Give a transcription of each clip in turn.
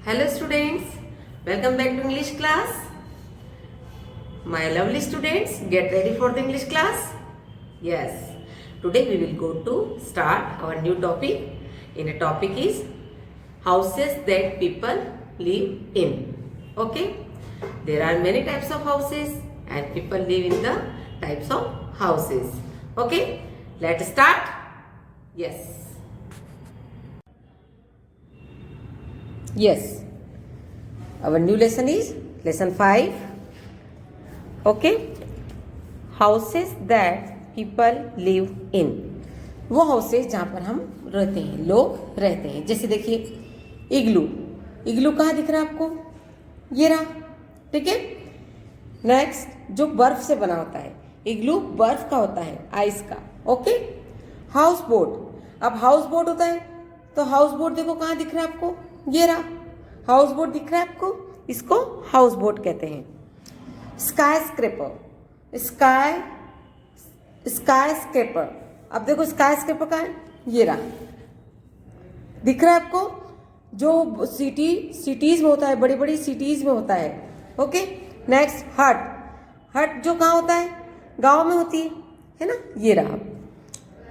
Hello students, welcome back to English class. My lovely students, get ready for the English class. Yes, today we will go to start our new topic. In a topic is houses that people live in. Okay, there are many types of houses and people live in the types of houses. Okay, let's start. Yes. Yes, our new lesson is lesson 5. Okay, houses that people live in. वो houses जहाँ पर हम रहते हैं, लोग रहते हैं. जैसे देखिए इग्लू. इग्लू कहाँ दिख रहा है आपको? ये रहा. ठीक है. नेक्स्ट जो बर्फ से बना होता है, इग्लू बर्फ का होता है, आइस का. ओके. House boat. अब हाउस बोट होता है तो हाउस बोट देखो कहाँ दिख रहा है आपको? ये रहा. हाउस बोट दिख रहा है आपको? इसको हाउस बोट कहते हैं. Sky scraper. Sky scraper. अब देखो स्काई स्क्रेपर कहाँ है? ये रहा. दिख रहा है आपको? जो सिटीज में होता है, बड़ी बड़ी सिटीज में होता है. ओके. नेक्स्ट हट. हट जो कहाँ होता है? गांव में होती है ना? ये रहा.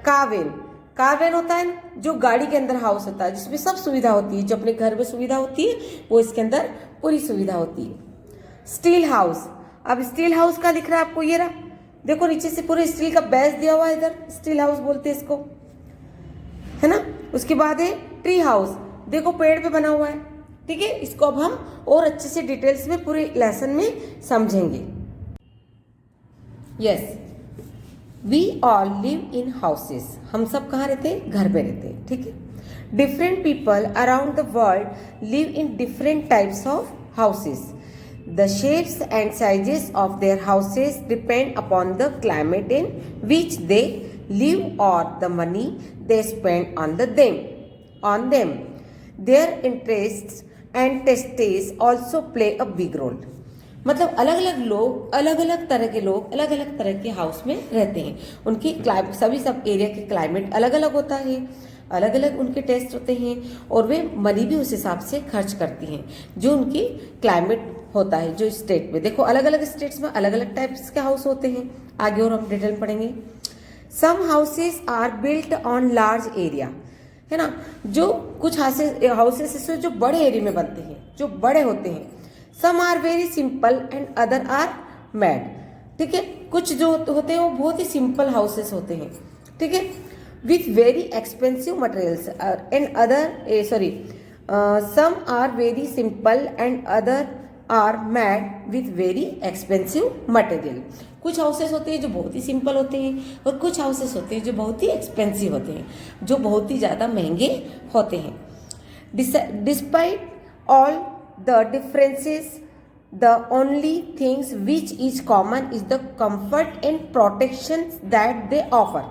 कावेन. कावेन होता है जो गाड़ी के अंदर हाउस होता है, जिसमें सब सुविधा होती है. जो अपने घर में सुविधा होती है वो इसके अंदर पूरी सुविधा होती है. Steel house. अब स्टील हाउस का दिख रहा है आपको? ये रहा. देखो नीचे से पूरे स्टील का बेस दिया हुआ है, इधर स्टील हाउस बोलते हैं इसको, है ना. उसके बाद है ट्री हाउस. देखो पेड़ पे बना हुआ है. ठीक है. इसको अब हम और अच्छे से डिटेल्स में पूरे लेसन में समझेंगे. Yes, we all live in houses. हम सब कहाँ रहते हैं? घर में रहते हैं. ठीक है. Different people around the world live in different types of houses. The shapes and sizes of their houses depend upon the climate in which they live or the money they spend on them. Their interests and tastes also play a big role. मतलब अलग अलग लोग, अलग अलग तरह के लोग अलग अलग तरह के हाउस में रहते हैं. उनकी सब एरिया के क्लाइमेट अलग अलग होता है, अलग अलग उनके टेस्ट होते हैं और वे मनी भी उस हिसाब से खर्च करती हैं जो उनकी क्लाइमेट होता है. जो स्टेट में देखो अलग अलग स्टेट्स में अलग अलग टाइप्स के हाउस होते हैं. आगे और हम डिटेल पढ़ेंगे. Some houses are built on large area, है ना. जो कुछ हाउसेस जो बड़े एरिया में बनते हैं, जो बड़े होते हैं. Some are very simple and other are made. ठीक है. कुछ जो होते हैं वो बहुत ही सिंपल हाउसेस होते हैं. ठीक है. With very expensive materials and other some are very simple and other are made with very expensive material. कुछ हाउसेस होते हैं जो बहुत ही सिंपल होते हैं और कुछ हाउसेस होते हैं जो बहुत ही एक्सपेंसिव होते हैं, जो बहुत ही ज़्यादा महंगे होते हैं. Despite all the differences, the only things which is common is the comfort and protection that they offer.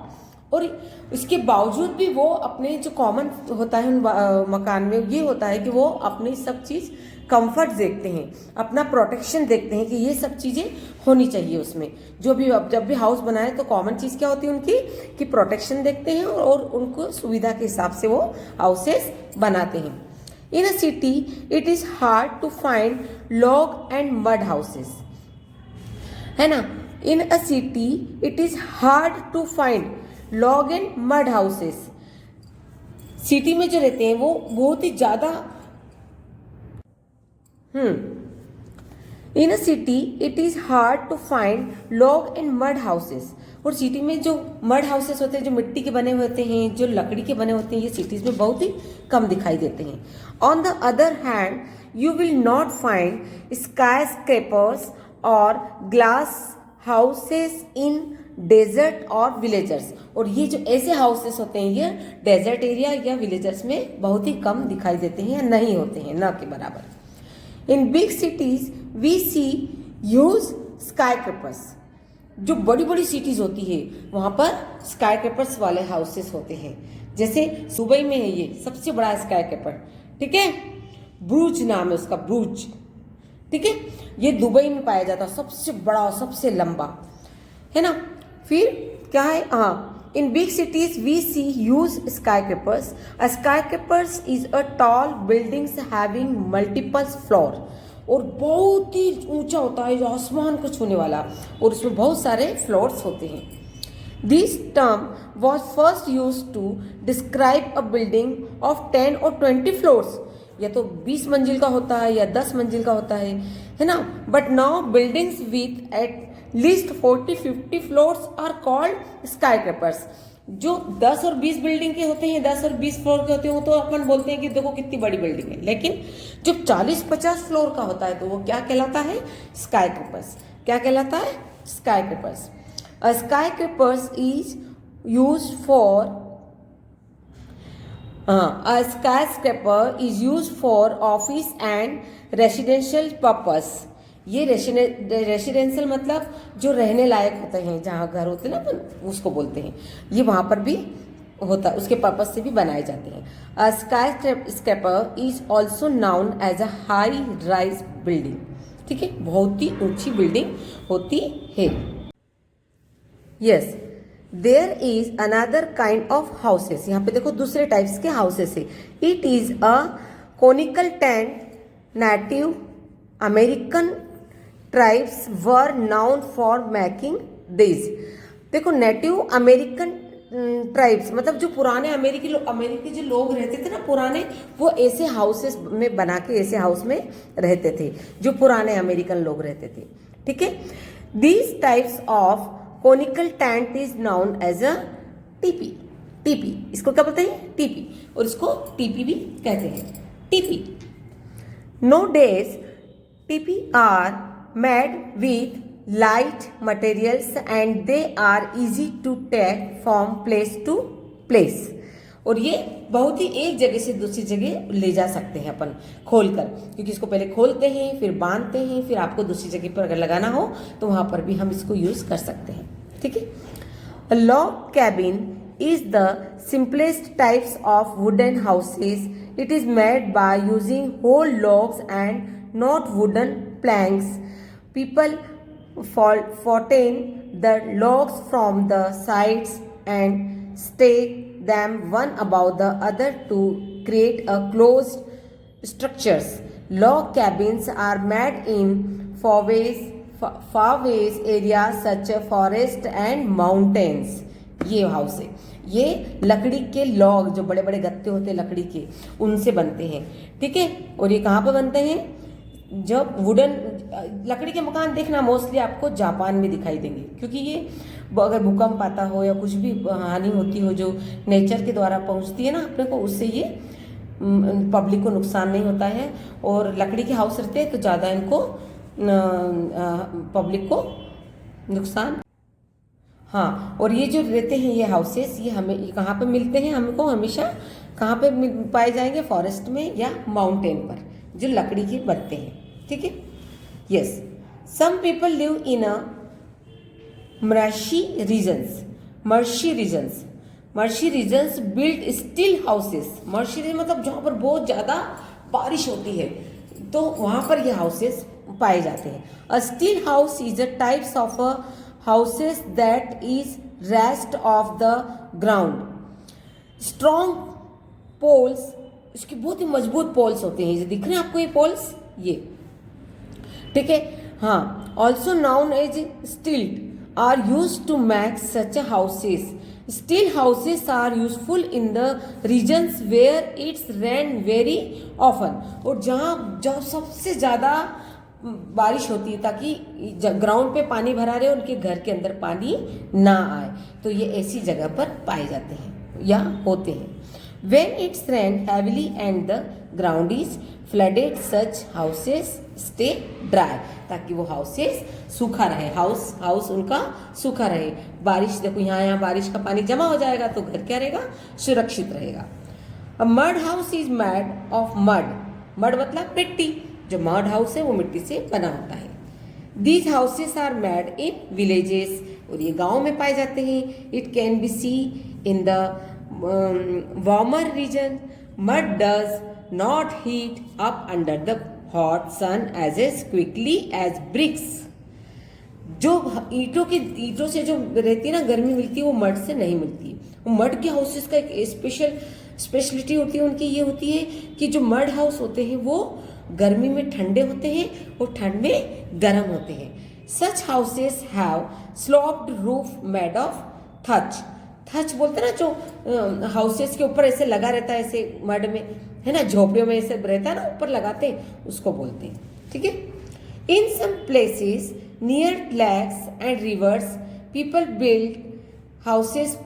और इसके बावजूद भी वो अपने जो कॉमन होता है मकान में, ये होता है कि वो अपनी सब चीज़ कंफर्ट देखते हैं, अपना प्रोटेक्शन देखते हैं कि ये सब चीज़ें होनी चाहिए उसमें. जो भी जब भी हाउस बनाए तो कॉमन चीज़ क्या होती है उनकी, कि प्रोटेक्शन देखते हैं और उनको सुविधा के हिसाब से वो हाउसेस बनाते हैं. In a city, it is hard to find log and mud houses. है ना. In a city, it is hard to find log and mud houses. City में जो रहते हैं वो बहुत ही ज़्यादा In a city, it is hard to find log and mud houses. और सिटी में जो मड हाउसेस होते हैं, जो मिट्टी के बने हुए होते हैं, जो लकड़ी के बने होते हैं, ये सिटीज में बहुत ही कम दिखाई देते हैं. On the other hand you will not find sky scrapers और ग्लास हाउसेस इन डेजर्ट और विलेजर्स. और ये जो ऐसे हाउसेस होते हैं ये डेजर्ट एरिया या विलेजर्स में बहुत ही कम दिखाई देते हैं या नहीं होते हैं, न के बराबर. In big cities we see huge स्काई स्क्रेपर्स. जो बड़ी बड़ी सिटीज होती है वहां पर स्काई स्क्रेपर्स वाले हाउसेस होते हैं. जैसे दुबई में है ये सबसे बड़ा स्काई स्क्रेपर. ठीक है. ब्रूज नाम है उसका, ब्रूज. ठीक है. ये दुबई में पाया जाता है, सबसे बड़ा और सबसे लंबा, है ना. फिर क्या है, हाँ, In big cities, we see huge skyscrapers. A skyscrapers is a tall buildings having multiple floor. और बहुत ही ऊंचा होता है, जो आसमान को छूने वाला, और उसमें बहुत सारे फ्लोर्स होते हैं. This term was first used to describe a building of 10 or 20 floors. या तो 20 मंजिल का होता है या 10 मंजिल का होता है ना. But now buildings with at least 40-50 floors are called skyscrapers. जो 10 और 20 बिल्डिंग के होते हैं, 10 और 20 फ्लोर के होते हैं, तो अपन बोलते हैं कि देखो कितनी बड़ी बिल्डिंग है. लेकिन जो 40-50 फ्लोर का होता है तो वो क्या कहलाता है? स्काईस्क्रैपर्स. क्या कहलाता है? Skyscrapers. A skyscrapers is used for a skyscraper is used for office and residential purpose. ये रेसिडेंशियल मतलब जो रहने लायक होते हैं, जहाँ घर होते हैं ना, उसको बोलते हैं. ये वहाँ पर भी होता है, उसके पर्पस से भी बनाए जाते हैं. A skyscraper is also known as a high rise building. ठीक है, बहुत ही ऊंची बिल्डिंग होती है. Yes, there is another kind of houses. यहाँ पे देखो दूसरे टाइप्स के हाउसेस है. It is a conical tent. Native American tribes were known for making this. देखो नेटिव अमेरिकन ट्राइब्स मतलब जो पुराने अमेरिकी जो लोग रहते थे ना पुराने, वो ऐसे हाउसेस में बना के ऐसे हाउस में रहते थे, जो पुराने अमेरिकन लोग रहते थे. ठीक है, these types of conical tent is known as a teepee. Teepee इसको क्या बोलते हैं? टीपी. और इसको टीपी भी कहते हैं. Teepee. Nowadays teepee are made with light materials and they are easy to take from place to place. और ये बहुत ही एक जगह से दूसरी जगह ले जा सकते हैं अपन खोलकर, क्योंकि इसको पहले खोलते हैं, फिर बांधते हैं, फिर आपको दूसरी जगह पर अगर लगाना हो तो वहां पर भी हम इसको यूज कर सकते हैं. ठीक है. A log cabin is the simplest types of wooden houses. It is made by using whole logs and not wooden planks. People fatten the logs from the sides and stack them one above the other to create a closed structures. Log cabins are made in far-ways areas such as forest and mountains. ये house है, ये लकड़ी के log जो बड़े बड़े गत्ते होते हैं लकड़ी के, उनसे बनते हैं. ठीक है. और ये कहाँ पे बनते हैं? जब वुडन लकड़ी के मकान देखना मोस्टली आपको जापान में दिखाई देंगे, क्योंकि ये अगर भूकंप आता हो या कुछ भी हानि होती हो जो नेचर के द्वारा पहुंचती है ना अपने को, उससे ये पब्लिक को नुकसान नहीं होता है. और लकड़ी के हाउस रहते हैं तो ज़्यादा इनको पब्लिक को नुकसान. हाँ, और ये जो रहते हैं ये हाउसेस, ये हमें कहाँ पे मिलते हैं? हमको हमेशा कहाँ पे पाए जाएंगे? फॉरेस्ट में या माउंटेन पर, जो लकड़ी के बनते हैं. ठीक है. Yes, some people live in a marshy regions. Marshy regions build steel houses. Marshy region मतलब जहाँ पर बहुत ज़्यादा बारिश होती है तो वहाँ पर ये हाउसेस पाए जाते हैं. A steel house is a types of a houses that is rest of the ground. Strong poles, इसके बहुत ही मजबूत पोल्स होते हैं. ये दिख रहे हैं आपको ये पोल्स, ये. ठीक है. हाँ, also known as stilt are used to make such houses. Stilt houses are useful in the regions where it's rain very often. और जहाँ सबसे ज़्यादा बारिश होती है ताकि ग्राउंड पे पानी भरा रहे, उनके घर के अंदर पानी ना आए, तो ये ऐसी जगह पर पाए जाते हैं या होते हैं. When it's rained heavily and the ground is flooded, such houses stay dry. ताकि वो houses सूखा रहे, हाउस उनका सूखा रहे. बारिश देखो यहाँ बारिश का पानी जमा हो जाएगा तो घर क्या रहेगा? सुरक्षित रहेगा. A mud house is made of mud. Mud मतलब मिट्टी. जो मड हाउस है वो मिट्टी से बना होता है. These houses are made in villages. और ये गाँव में पाए जाते हैं. It can be seen in the warmer region. Mud does not heat up under the hot sun as quickly as bricks. जो ईंटों से जो रहती है ना गर्मी मिलती है, वो मड से नहीं मिलती। मड के हाउसेस का एक स्पेशलिटी होती है उनकी, ये होती है कि जो मड हाउस होते हैं वो गर्मी में ठंडे होते हैं और ठंड में गर्म होते हैं। Such houses have sloped roof made of thatch. Thatch बोलते हैं ना, जो हाउसेस के ऊपर ऐसे लगा रहता है, ऐसे मड में, है ना, झोपड़ियों में ऐसे रहता है ना, ऊपर लगाते हैं, उसको बोलते हैं। ठीक है। In some places near lakes and rivers people build houses,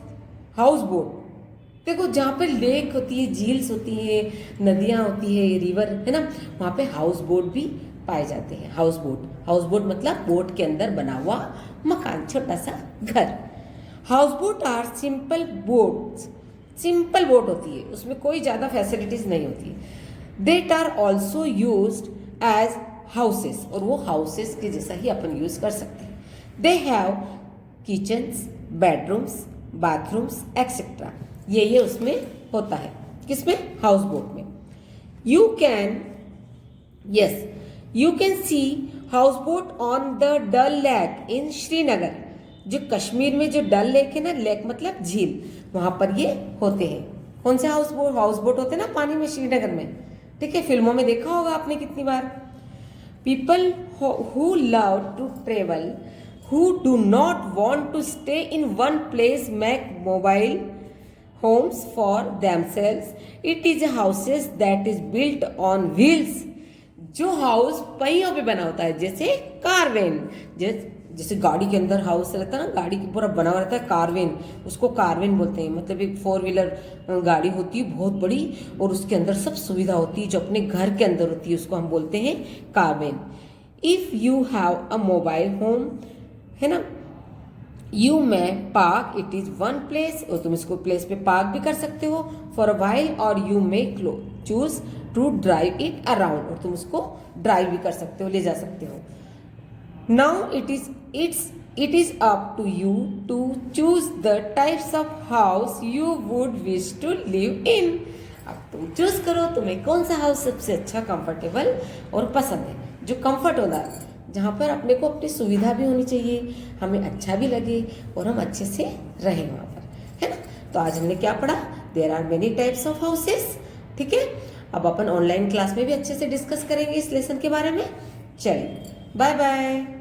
houseboat. देखो जहाँ पे लेक होती है, झील्स होती है, नदियाँ होती है, रिवर है ना, वहाँ पे हाउस बोट भी पाए जाते हैं। हाउस बोट मतलब बोट के अंदर बना हुआ मकान, छोटा सा घर। House boat are simple boats, simple boat होती है, उसमें कोई ज़्यादा फैसिलिटीज नहीं होती। That are also used as houses, और वो हाउसेस के जैसा ही अपन यूज कर सकते हैं। They have kitchens, bedrooms, bathrooms etcetera. ये उसमें होता है, किसमें? हाउस बोट में। You can see house boat on the Dal lake in Srinagar. जो कश्मीर में जो डल लेक है ना, लेक मतलब झील, वहां पर ये होते हैं। कौन से हाउस बोट होते हैं ना पानी में, श्रीनगर में। ठीक है, फिल्मों में देखा होगा आपने कितनी बार। People who love to travel, who do not want to stay in one place, make mobile homes for themselves. It is a houses that is built on wheels. जो हाउस पहियों पे बना होता है, जैसे कारवेन, जैसे गाड़ी के अंदर हाउस रहता है ना, गाड़ी के पूरा बना हुआ रहता है कारवेन, उसको कारवेन बोलते हैं। मतलब एक 4 व्हीलर गाड़ी होती है बहुत बड़ी, और उसके अंदर सब सुविधा होती है जो अपने घर के अंदर होती है, उसको हम बोलते हैं कारवेन। If you have a mobile home, है ना, यू में park it is one place, और तुम इसको प्लेस पे पार्क भी कर सकते हो फॉर अ वाइल, और you may choose to drive it around, और तुम उसको ड्राइव भी कर सकते हो, ले जा सकते हो। Now it is up to you to choose the types of house you would wish to live in. अब तुम चूज करो तुम्हें कौन सा हाउस सबसे अच्छा, कंफर्टेबल और पसंद है। जो कंफर्ट होता है, जहाँ पर अपने को अपनी सुविधा भी होनी चाहिए, हमें अच्छा भी लगे और हम अच्छे से रहें वहाँ पर, है ना। तो आज हमने क्या पढ़ा? There are many types of houses. ठीक है, अब अपन ऑनलाइन क्लास में भी अच्छे से डिस्कस करेंगे इस लेसन के बारे में। चलिए, बाय बाय।